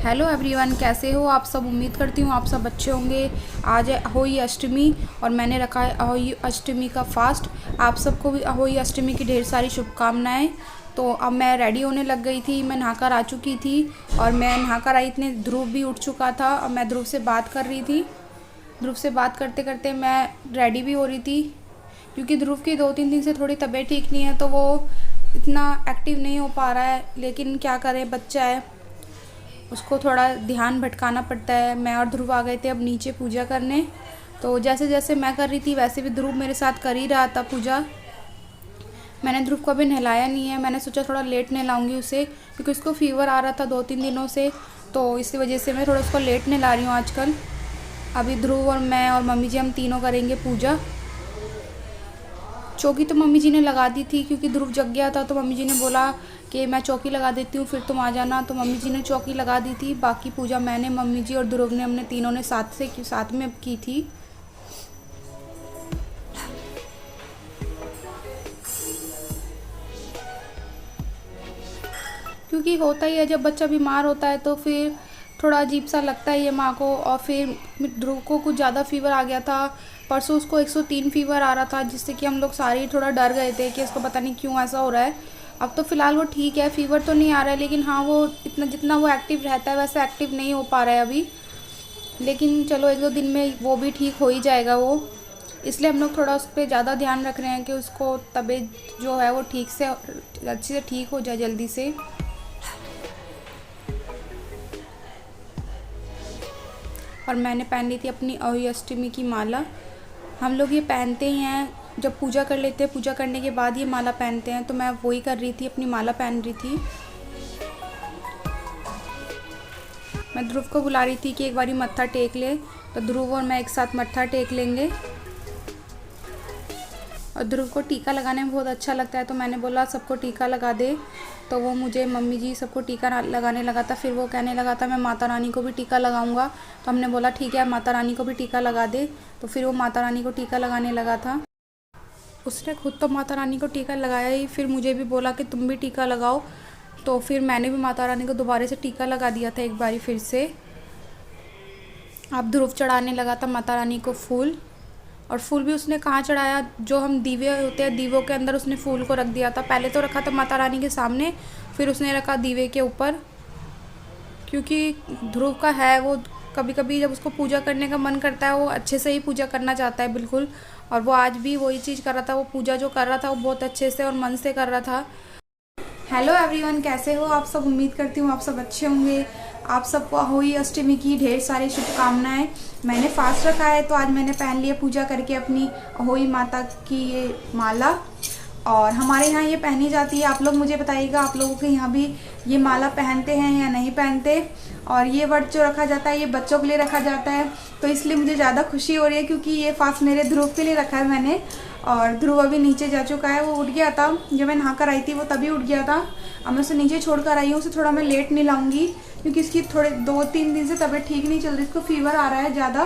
Hello everyone, कैसे हो आप सब। उम्मीद करती हूँ आप सब अच्छे होंगे। आज है अहोई अष्टमी और मैंने रखा है अहोई अष्टमी का फास्ट। आप सबको भी अहोई अष्टमी की ढेर सारी शुभकामनाएं। तो अब मैं रेडी होने लग गई थी, मैं नहाकर आ चुकी थी और मैं नहाकर आई इतने ध्रुव भी उठ चुका था। अब मैं ध्रुव से बात कर रही थी। ध्रुव से बात करते करते मैं रेडी भी हो रही थी, क्योंकि ध्रुव की 2-3 दिन से थोड़ी तबीयत ठीक नहीं है, तो वो इतना एक्टिव नहीं हो पा रहा है। लेकिन क्या करें, बच्चा है, उसको थोड़ा ध्यान भटकाना पड़ता है। मैं और ध्रुव आ गए थे अब नीचे पूजा करने। तो जैसे जैसे मैं कर रही थी वैसे भी ध्रुव मेरे साथ कर ही रहा था पूजा। मैंने ध्रुव को अभी नहलाया नहीं है, मैंने सोचा थोड़ा लेट नहलाऊंगी उसे, क्योंकि उसको फीवर आ रहा था 2-3 दिनों से, तो इसी वजह से मैं थोड़ा उसको लेट नहला रही हूँ आजकल। अभी ध्रुव और मैं और मम्मी जी हम तीनों करेंगे पूजा। चौकी तो मम्मी जी ने लगा दी थी, क्योंकि ध्रुव जग गया था, तो मम्मी जी ने बोला कि मैं चौकी लगा देती हूँ, फिर तुम आ जाना। तो मम्मी जी ने चौकी लगा दी थी। बाकी पूजा मैंने, मम्मी जी और ध्रुव ने, हमने तीनों ने साथ में की थी। क्योंकि होता ही है, जब बच्चा बीमार होता है तो फिर थोड़ा अजीब सा लगता है ये माँ को। और फिर ध्रुव को कुछ ज़्यादा फीवर आ गया था। परसों उसको 103 फीवर आ रहा था, जिससे कि हम लोग सारे थोड़ा डर गए थे कि इसको पता नहीं क्यों ऐसा हो रहा है। अब तो फ़िलहाल वो ठीक है, फ़ीवर तो नहीं आ रहा है, लेकिन हाँ वो इतना जितना वो एक्टिव रहता है वैसे एक्टिव नहीं हो पा रहा है अभी। लेकिन चलो 1-2 दिन में वो भी ठीक हो ही जाएगा वो। इसलिए हम लोग थोड़ा उस पर ज़्यादा ध्यान रख रहे हैं कि उसको तबीयत जो है वो ठीक से अच्छे से ठीक हो जाए जल्दी से। और मैंने पहन ली थी अपनी अहोई अष्टमी की माला। हम लोग ये पहनते ही हैं जब पूजा कर लेते हैं, पूजा करने के बाद ये माला पहनते हैं, तो मैं वही कर रही थी, अपनी माला पहन रही थी। मैं ध्रुव को बुला रही थी कि एक बारी मत्था टेक ले, तो ध्रुव और मैं एक साथ मत्था टेक लेंगे। और ध्रुव को टीका लगाने में बहुत अच्छा लगता है, तो मैंने बोला सबको टीका लगा दे। तो वो मुझे, मम्मी जी सबको टीका लगाने लगा था। फिर वो कहने लगा था मैं माता रानी को भी टीका लगाऊंगा। तो हमने बोला ठीक है, माता रानी को भी टीका लगा दे। तो फिर वो माता रानी को टीका लगाने लगा था। उसने खुद तो माता रानी को टीका लगाया ही, फिर मुझे भी बोला कि तुम भी टीका लगाओ। तो फिर मैंने भी माता रानी को दोबारा से टीका लगा दिया था एक बारी फिर से। अब ध्रुव चढ़ाने लगा था माता रानी को फूल। और फूल भी उसने कहाँ चढ़ाया, जो हम दीवे होते हैं दीवों के अंदर उसने फूल को रख दिया था। पहले तो रखा था माता रानी के सामने, फिर उसने रखा दीवे के ऊपर। क्योंकि ध्रुव का है वो, कभी कभी जब उसको पूजा करने का मन करता है वो अच्छे से ही पूजा करना चाहता है बिल्कुल। और वो आज भी वही चीज़ कर रहा था, वो पूजा जो कर रहा था वो बहुत अच्छे से और मन से कर रहा था। हेलो एवरीवन, कैसे हो आप सब। उम्मीद करती हूँ आप सब अच्छे होंगे। आप सबको अहोई अष्टमी की ढेर सारी शुभकामनाएं। मैंने फास्ट रखा है, तो आज मैंने पहन लिया पूजा करके अपनी अहोई माता की ये माला। और हमारे यहाँ ये पहनी जाती है। आप लोग मुझे बताइएगा, आप लोगों के यहाँ भी ये माला पहनते हैं या नहीं पहनते। और ये व्रत जो रखा जाता है ये बच्चों के लिए रखा जाता है, तो इसलिए मुझे ज़्यादा खुशी हो रही है, क्योंकि ये फास्ट मेरे ध्रुव के लिए रखा है मैंने। और ध्रुव अभी नीचे जा चुका है, वो उठ गया था जब मैं नहा कर आई थी, वो तभी उठ गया था। अब मैं उसे नीचे छोड़ कर आई हूँ। उसे थोड़ा मैं लेट नहीं लाऊंगी, क्योंकि इसकी थोड़े 2-3 दिन से तबीयत ठीक नहीं चल रही, इसको फीवर आ रहा है ज़्यादा,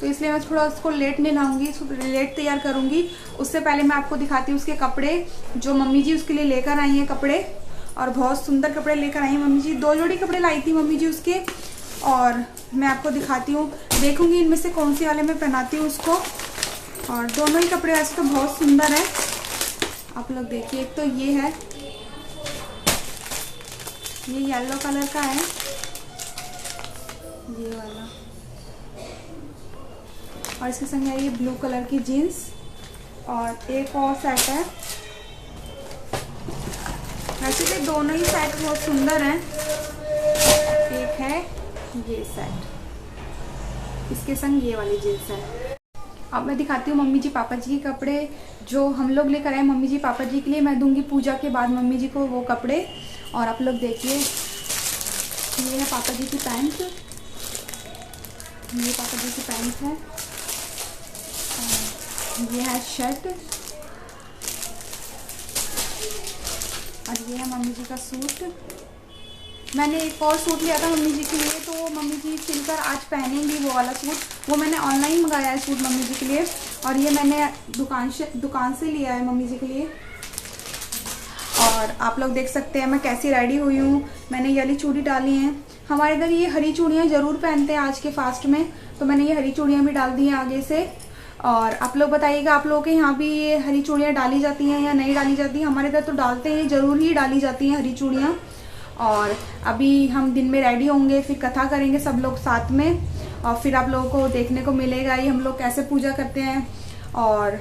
तो इसलिए मैं थोड़ा उसको लेट नहीं लाऊंगी, उसको लेट तैयार करूँगी। उससे पहले मैं आपको दिखाती हूँ उसके कपड़े, जो मम्मी जी उसके लिए लेकर आई हैं कपड़े। और बहुत सुंदर कपड़े लेकर आई हैं मम्मी जी। 2 जोड़ी कपड़े लाई थी मम्मी जी उसके, और मैं आपको दिखाती हूँ, देखूँगी इनमें से कौन सी वाले मैं पहनाती हूँ उसको। और दोनों ही कपड़े वैसे तो बहुत सुंदर है, आप लोग देखिए। एक तो ये है, ये येलो कलर का है, ये वाला। और इसके संग है ये ब्लू कलर की जीन्स। और एक और सेट है। वैसे तो दोनों ही सेट बहुत सुंदर हैं। एक है ये सेट, इसके संग ये वाली जीन्स है। अब मैं दिखाती हूँ मम्मी जी पापा जी के कपड़े, जो हम लोग लेकर आए मम्मी जी पापा जी के लिए। मैं दूंगी पूजा के बाद मम्मी जी को वो कपड़े। और आप लोग देखिए, ये है पापा जी की पैंट, ये पापा जी की पैंट है। ये है शर्ट, और ये है मम्मी जी का सूट। मैंने एक और सूट लिया था मम्मी जी के लिए, तो मम्मी जी सिलकर आज पहनेंगी वो वाला सूट। वो मैंने ऑनलाइन मंगाया है सूट मम्मी जी के लिए, और ये मैंने दुकान से लिया है मम्मी जी के लिए। और और आप लोग देख सकते हैं मैं कैसी रेडी हुई हूँ। मैंने ये वाली चूड़ी डाली हैं। हमारे इधर ये हरी चूड़ियाँ ज़रूर पहनते हैं आज के फास्ट में, तो मैंने ये हरी चूड़ियाँ भी डाल दी हैं आगे से। और आप लोग बताइएगा आप लोगों के यहाँ भी ये हरी चूड़ियाँ डाली जाती हैं या नहीं डाली जाती हैं। हमारे इधर तो डालते हैं, ज़रूर ही डाली जाती हैं हरी चूड़ियाँ। और अभी हम दिन में रेडी होंगे, फिर कथा करेंगे सब लोग साथ में, और फिर आप लोगों को देखने को मिलेगा ये हम लोग कैसे पूजा करते हैं। और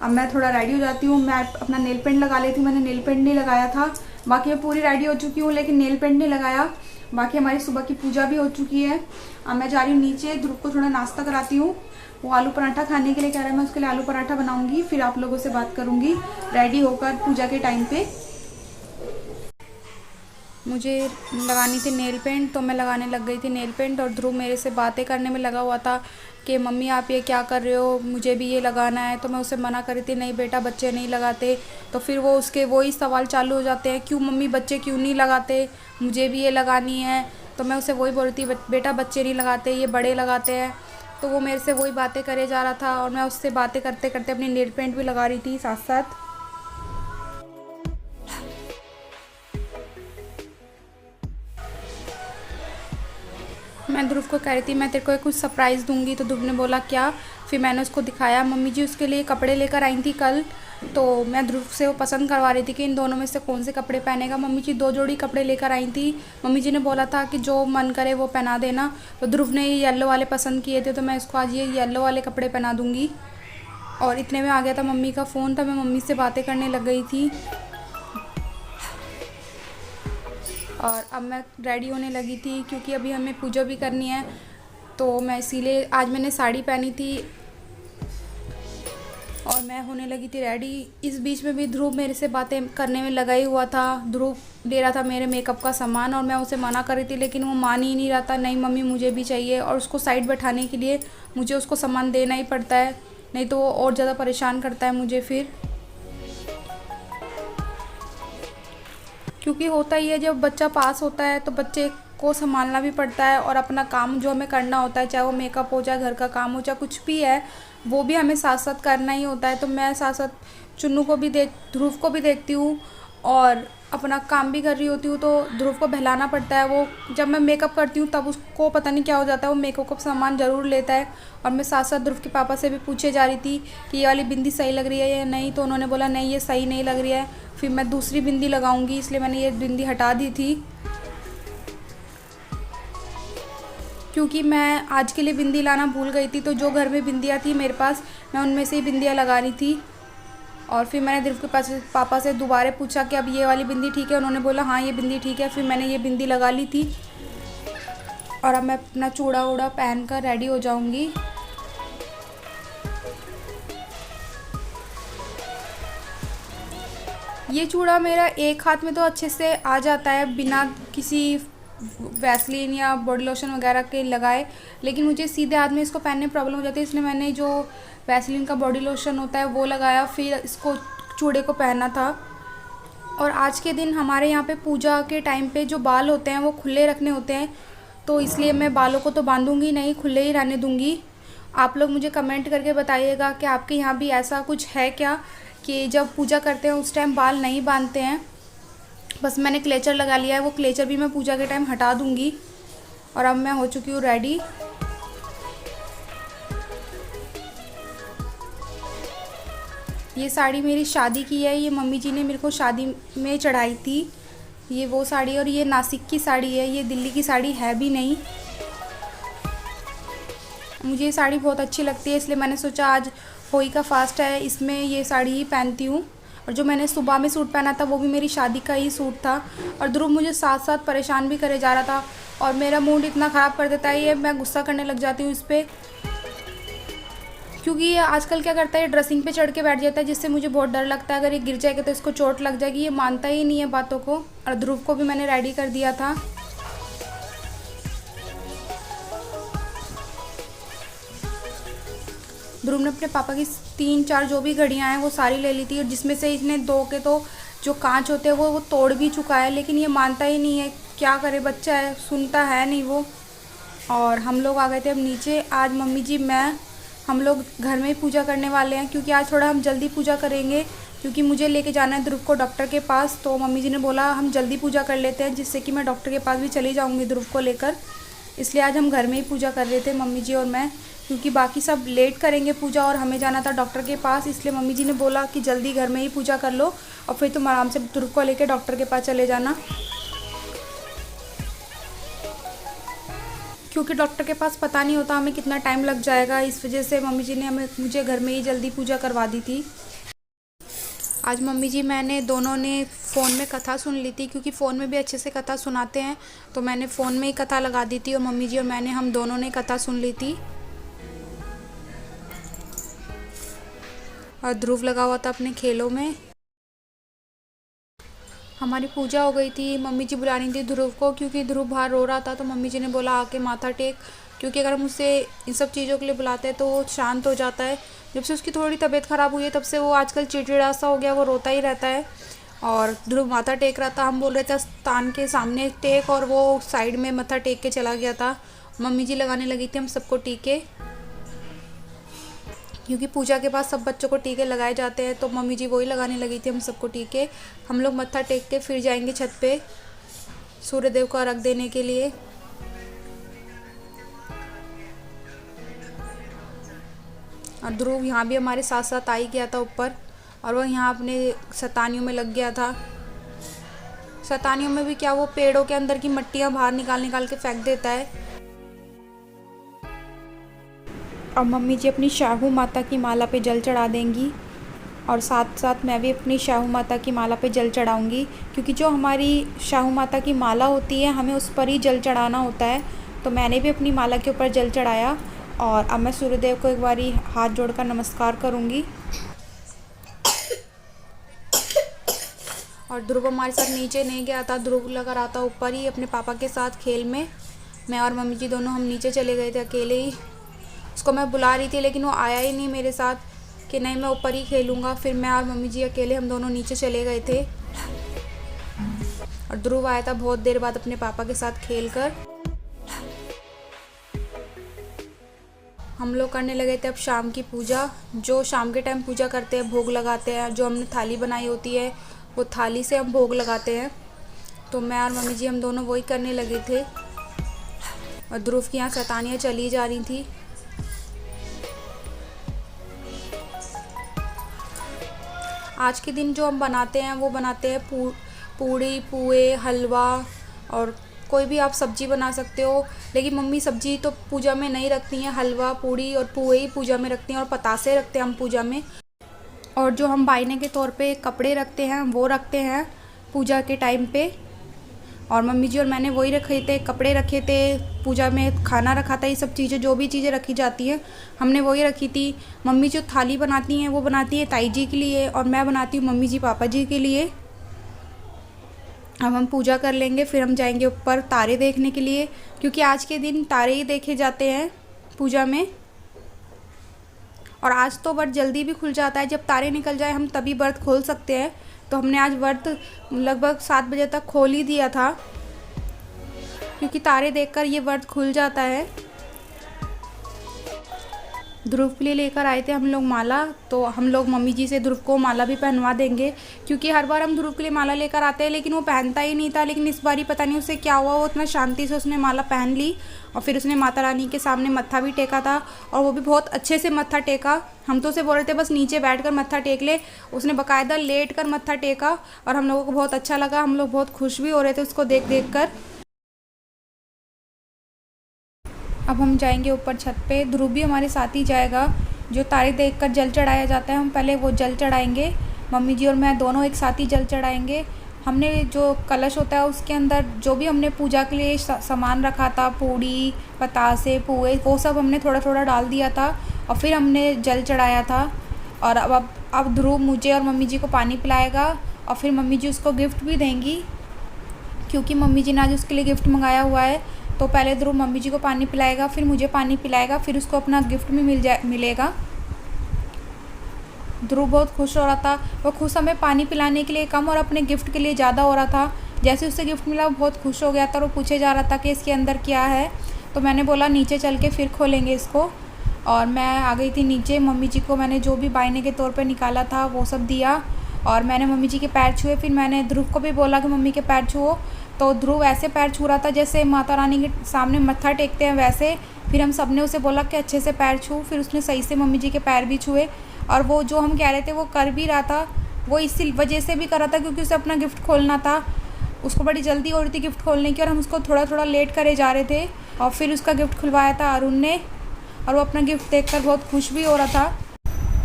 अब मैं थोड़ा रेडी हो जाती हूँ। मैं अपना नेल पेंट लगा लेती हूँ। मैंने नेल पेंट नहीं लगाया था, बाकी मैं पूरी रेडी हो चुकी हूँ लेकिन नेल पेंट नहीं लगाया। बाकी हमारी सुबह की पूजा भी हो चुकी है। अब मैं जा रही हूँ नीचे, ध्रुव को थोड़ा नाश्ता कराती हूँ। वो आलू पराठा खाने के लिए कह रहा है, मैं उसके लिए आलू पराठा बनाऊँगी, फिर आप लोगों से बात करूँगी रेडी होकर पूजा के टाइम पे। मुझे लगानी थी नेल पेंट, तो मैं लगाने लग गई थी नेल पेंट, और ध्रुव मेरे से बातें करने में लगा हुआ था कि मम्मी आप ये क्या कर रहे हो, मुझे भी ये लगाना है। तो मैं उसे मना कर रही थी, नहीं बेटा बच्चे नहीं लगाते। तो फिर वो उसके वही सवाल चालू हो जाते हैं, क्यों मम्मी बच्चे क्यों नहीं लगाते, मुझे भी ये लगानी है। तो मैं उसे वही बोल रही थी, बेटा बच्चे नहीं लगाते, ये बड़े लगाते हैं। तो वो मेरे से वही बातें करे जा रहा था, और मैं उससे बातें करते करते अपनी नेल पेंट भी लगा रही थी साथ साथ। मैं ध्रुव को कह रही थी मैं तेरे को कुछ सरप्राइज़ दूंगी, तो ध्रुव ने बोला क्या। फिर मैंने उसको दिखाया। मम्मी जी उसके लिए कपड़े लेकर आई थी कल, तो मैं ध्रुव से वो पसंद करवा रही थी कि इन दोनों में से कौन से कपड़े पहनेगा। मम्मी जी 2 जोड़ी कपड़े लेकर आई थी। मम्मी जी ने बोला था कि जो मन करे वो पहना देना। तो ध्रुव ने ये येलो वाले पसंद किए थे, तो मैं इसको आज ये येलो वाले कपड़े पहना दूँगी। और इतने में आ गया था मम्मी का फ़ोन, था मैं मम्मी से बातें करने लग गई थी। और अब मैं रेडी होने लगी थी क्योंकि अभी हमें पूजा भी करनी है, तो मैं इसीलिए आज मैंने साड़ी पहनी थी और मैं होने लगी थी रेडी। इस बीच में भी ध्रुव मेरे से बातें करने में लगा ही हुआ था। ध्रुव ले रहा था मेरे मेकअप का सामान और मैं उसे मना कर रही थी, लेकिन वो मान ही नहीं रहा था। नहीं मम्मी मुझे भी चाहिए, और उसको साइड बैठाने के लिए मुझे उसको सामान देना ही पड़ता है, नहीं तो वो और ज़्यादा परेशान करता है मुझे फिर। क्योंकि होता ही है जब बच्चा पास होता है तो बच्चे को संभालना भी पड़ता है, और अपना काम जो हमें करना होता है, चाहे वो मेकअप हो, चाहे घर का काम हो, चाहे कुछ भी है, वो भी हमें साथ साथ करना ही होता है। तो मैं साथ साथ चुन्नू को भी ध्रुव को भी देखती हूँ और अपना काम भी कर रही होती हूँ। तो ध्रुव को बहलाना पड़ता है। वो जब मैं मेकअप करती हूँ तब उसको पता नहीं क्या हो जाता है, वो मेकअप का सामान ज़रूर लेता है। और मैं साथ साथ ध्रुव के पापा से भी पूछे जा रही थी कि ये वाली बिंदी सही लग रही है या नहीं, तो उन्होंने बोला नहीं ये सही नहीं लग रही है। फिर मैं दूसरी बिंदी लगाऊंगी, इसलिए मैंने ये बिंदी हटा दी थी, क्योंकि मैं आज के लिए बिंदी लाना भूल गई थी। तो जो घर में बिंदियाँ थी मेरे पास, मैं उनमें से ही बिंदियाँ लगा रही थी। और फिर मैंने ध्रुव के पास पापा से दोबारा पूछा कि अब ये वाली बिंदी ठीक है, उन्होंने बोला हाँ ये बिंदी ठीक है। फिर मैंने ये बिंदी लगा ली थी, और अब मैं अपना चूड़ा वूड़ा पहन कर रेडी हो जाऊंगी। ये चूड़ा मेरा एक हाथ में तो अच्छे से आ जाता है बिना किसी वैसलीन या बॉडी लोशन वगैरह के लगाए, लेकिन मुझे सीधे हाथ में इसको पहनने में प्रॉब्लम हो जाती है, इसलिए मैंने जो वैसलीन का बॉडी लोशन होता है वो लगाया, फिर इसको चूड़े को पहना था। और आज के दिन हमारे यहाँ पे पूजा के टाइम पे जो बाल होते हैं वो खुले रखने होते हैं, तो इसलिए मैं बालों को तो बांधूंगी नहीं, खुले ही रहने दूंगी। आप लोग मुझे कमेंट करके बताइएगा कि आपके यहाँ भी ऐसा कुछ है क्या कि जब पूजा करते हैं उस टाइम बाल नहीं बांधते हैं। बस मैंने क्लेचर लगा लिया है, वो क्लेचर भी मैं पूजा के टाइम हटा दूंगी। और अब मैं हो चुकी हूँ रेडी। ये साड़ी मेरी शादी की है, ये मम्मी जी ने मेरे को शादी में चढ़ाई थी। ये वो साड़ी, और ये नासिक की साड़ी है, ये दिल्ली की साड़ी है भी नहीं। मुझे ये साड़ी बहुत अच्छी लगती है, इसलिए मैंने सोचा आज होली का फास्ट है, इसमें ये साड़ी ही पहनती हूँ। और जो मैंने सुबह में सूट पहना था वो भी मेरी शादी का ही सूट था। और ध्रुव मुझे साथ साथ परेशान भी करे जा रहा था, और मेरा मूड इतना ख़राब कर देता है ये, मैं गुस्सा करने लग जाती हूँ इस पर। क्योंकि ये आजकल क्या करता है, ड्रेसिंग पे चढ़ के बैठ जाता है, जिससे मुझे बहुत डर लगता है अगर ये गिर जाएगा तो इसको चोट लग जाएगी। ये मानता ही नहीं है बातों को। और ध्रुव को भी मैंने रेडी कर दिया था। ध्रुव ने अपने पापा की 3-4 जो भी घड़ियाँ हैं वो सारी ले ली थी, और जिसमें से इसने 2 के तो जो कांच होते हैं वो तोड़ भी चुका है, लेकिन ये मानता ही नहीं है। क्या करे, बच्चा है, सुनता है नहीं वो। और हम लोग आ गए थे अब नीचे। आज मम्मी जी हम लोग घर में ही पूजा करने वाले हैं, क्योंकि आज थोड़ा हम जल्दी पूजा करेंगे, क्योंकि मुझे लेके जाना है ध्रुव को डॉक्टर के पास। तो मम्मी जी ने बोला हम जल्दी पूजा कर लेते हैं, जिससे कि मैं डॉक्टर के पास भी चली जाऊँगी ध्रुव को लेकर। इसलिए आज हम घर में ही पूजा कर रहे थे मम्मी जी और मैं, क्योंकि बाकी सब लेट करेंगे पूजा और हमें जाना था डॉक्टर के पास। इसलिए मम्मी जी ने बोला कि जल्दी घर में ही पूजा कर लो और फिर तुम आराम से ध्रुव को लेकर डॉक्टर के पास चले जाना, क्योंकि डॉक्टर के पास पता नहीं होता हमें कितना टाइम लग जाएगा। इस वजह से मम्मी जी ने मुझे घर में ही जल्दी पूजा करवा दी थी। आज मम्मी जी मैंने दोनों ने फ़ोन में कथा सुन ली थी, क्योंकि फ़ोन में भी अच्छे से कथा सुनाते हैं। तो मैंने फ़ोन में ही कथा लगा दी थी और मम्मी जी और मैंने हम दोनों ने कथा सुन ली थी। और ध्रुव लगा हुआ था अपने खेलों में। हमारी पूजा हो गई थी। मम्मी जी बुला रही थी ध्रुव को, क्योंकि ध्रुव बाहर रो रहा था। तो मम्मी जी ने बोला आके माथा टेक, क्योंकि अगर हम उससे इन सब चीज़ों के लिए बुलाते हैं तो वो शांत हो जाता है। जब से उसकी थोड़ी तबीयत ख़राब हुई है तब से वो आजकल चिड़चिड़ा सा हो गया, वो रोता ही रहता है। और ध्रुव माथा टेक रहा था, हम बोल रहे थे स्थान के सामने टेक, और वो साइड में माथा टेक के चला गया था। मम्मी जी लगाने लगी थी हम सबको टीके, क्योंकि पूजा के बाद सब बच्चों को टीके लगाए जाते हैं। तो मम्मी जी वही लगाने लगी थी हम सबको टीके। हम लोग मत्था टेक के फिर जाएंगे छत पे सूर्यदेव को अर्घ देने के लिए। और ध्रुव यहाँ भी हमारे साथ साथ आ ही गया था ऊपर, और वो यहाँ अपने शतानियों में लग गया था। शतानियों में भी क्या, वो पेड़ों के अंदर की मट्टियाँ बाहर निकाल निकाल के फेंक देता है। और मम्मी जी अपनी शाहू माता की माला पे जल चढ़ा देंगी, और साथ साथ मैं भी अपनी शाहू माता की माला पे जल चढ़ाऊंगी, क्योंकि जो हमारी शाहू माता की माला होती है हमें उस पर ही जल चढ़ाना होता है। तो मैंने भी अपनी माला के ऊपर जल चढ़ाया, और अब मैं सूर्यदेव को एक बारी हाथ जोड़कर नमस्कार करूंगी। और ध्रुव हमारे साथ नीचे नहीं गया था, ध्रुव लगा रहा था ऊपर ही अपने पापा के साथ खेल में। मैं और मम्मी जी दोनों हम नीचे चले गए थे अकेले ही। उसको मैं बुला रही थी लेकिन वो आया ही नहीं मेरे साथ, कि नहीं मैं ऊपर ही खेलूँगा। फिर मैं और मम्मी जी अकेले हम दोनों नीचे चले गए थे। और ध्रुव आया था बहुत देर बाद अपने पापा के साथ खेल कर। हम लोग करने लगे थे अब शाम की पूजा। जो शाम के टाइम पूजा करते हैं, भोग लगाते हैं, जो हमने थाली बनाई होती है वो थाली से हम भोग लगाते हैं। तो मैं और मम्मी जी हम दोनों वही करने लगे थे। और ध्रुव की यहाँ शैतानियाँ चली जा रही थी। आज के दिन जो हम बनाते हैं वो बनाते हैं पूड़ी, पुए, हलवा, और कोई भी आप सब्जी बना सकते हो। लेकिन मम्मी सब्जी तो पूजा में नहीं रखती हैं, हलवा, पूड़ी और पुए ही पूजा में रखती हैं, और पतासे रखते हैं हम पूजा में। और जो हम बायने के तौर पे कपड़े रखते हैं वो रखते हैं पूजा के टाइम पे। और मम्मी जी और मैंने वही रखे थे, कपड़े रखे थे, पूजा में खाना रखा था। ये सब चीज़ें, जो भी चीज़ें रखी जाती हैं हमने वही रखी थी। मम्मी जो थाली बनाती हैं वो बनाती है ताई जी के लिए, और मैं बनाती हूँ मम्मी जी पापा जी के लिए। अब हम पूजा कर लेंगे, फिर हम जाएंगे ऊपर तारे देखने के लिए, क्योंकि आज के दिन तारे ही देखे जाते हैं पूजा में। और आज तो व्रत जल्दी भी खुल जाता है, जब तारे निकल जाए हम तभी व्रत खोल सकते हैं। तो हमने आज व्रत लगभग 7 बजे तक खोल ही दिया था, क्योंकि तारे देखकर ये व्रत खुल जाता है। ध्रुव के लिए लेकर आए थे हम लोग माला, तो हम लोग मम्मी जी से ध्रुव को माला भी पहनवा देंगे, क्योंकि हर बार हम ध्रुव के लिए माला लेकर आते हैं लेकिन वो पहनता ही नहीं था। लेकिन इस बार ही पता नहीं उसे क्या हुआ, वो इतना शांति से उसने माला पहन ली, और फिर उसने माता रानी के सामने मत्था भी टेका था, और वो भी बहुत अच्छे से मत्था टेका। हम तो उसे बोल रहे थे बस नीचे बैठ कर मत्था टेक ले, उसने बाकायदा लेट कर मत्था टेका, और हम लोगों को बहुत अच्छा लगा। हम लोग बहुत खुश भी हो रहे थे उसको देख देख कर। अब हम जाएंगे ऊपर छत पे, ध्रुव भी हमारे साथ ही जाएगा। जो तारे देखकर जल चढ़ाया जाता है हम पहले वो जल चढ़ाएंगे, मम्मी जी और मैं दोनों एक साथ ही जल चढ़ाएंगे। हमने जो कलश होता है उसके अंदर जो भी हमने पूजा के लिए सामान रखा था, पूड़ी, पतासे, पुए, वो सब हमने थोड़ा थोड़ा डाल दिया था, और फिर हमने जल चढ़ाया था। और अब ध्रुव मुझे और मम्मी जी को पानी पिलाएगा, और फिर मम्मी जी उसको गिफ्ट भी देंगी, क्योंकि मम्मी जी ने आज उसके लिए गिफ्ट मंगाया हुआ है। तो पहले ध्रुव मम्मी जी को पानी पिलाएगा, फिर मुझे पानी पिलाएगा, फिर उसको अपना गिफ्ट भी मिलेगा। ध्रुव बहुत खुश हो रहा था, वो खुश हमें पानी पिलाने के लिए कम और अपने गिफ्ट के लिए ज़्यादा हो रहा था। जैसे उसे गिफ्ट मिला वो बहुत खुश हो गया था, और वो पूछे जा रहा था कि इसके अंदर क्या है। तो मैंने बोला नीचे चल के फिर खोलेंगे इसको, और मैं आ गई थी नीचे। मम्मी जी को मैंने जो भी बायने के तौर पे निकाला था वो सब दिया, और मैंने मम्मी जी के पैर छुए। फिर मैंने ध्रुव को भी बोला कि मम्मी के पैर छुओ, तो ध्रुव ऐसे पैर छू रहा था जैसे माता रानी के सामने मत्था टेकते हैं वैसे। फिर हम सब ने उसे बोला कि अच्छे से पैर छू, फिर उसने सही से मम्मी जी के पैर भी छुए। और वो जो हम कह रहे थे वो कर भी रहा था, वो इसी वजह से भी कर रहा था क्योंकि उसे अपना गिफ्ट खोलना था। उसको बड़ी जल्दी हो रही थी गिफ्ट खोलने की और हम उसको थोड़ा थोड़ा लेट करे जा रहे थे। और फिर उसका गिफ्ट खुलवाया था अरुण ने, और वो अपना गिफ्ट देखकर बहुत खुश भी हो रहा था।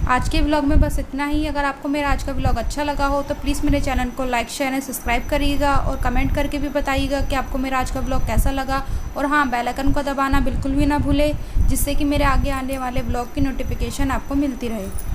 आज के व्लॉग में बस इतना ही। अगर आपको मेरा आज का व्लॉग अच्छा लगा हो तो प्लीज़ मेरे चैनल को लाइक शेयर एंड सब्सक्राइब करिएगा, और कमेंट करके भी बताइएगा कि आपको मेरा आज का व्लॉग कैसा लगा। और हाँ, बेल आइकन को दबाना बिल्कुल भी ना भूलें, जिससे कि मेरे आगे आने वाले व्लॉग की नोटिफिकेशन आपको मिलती रहे।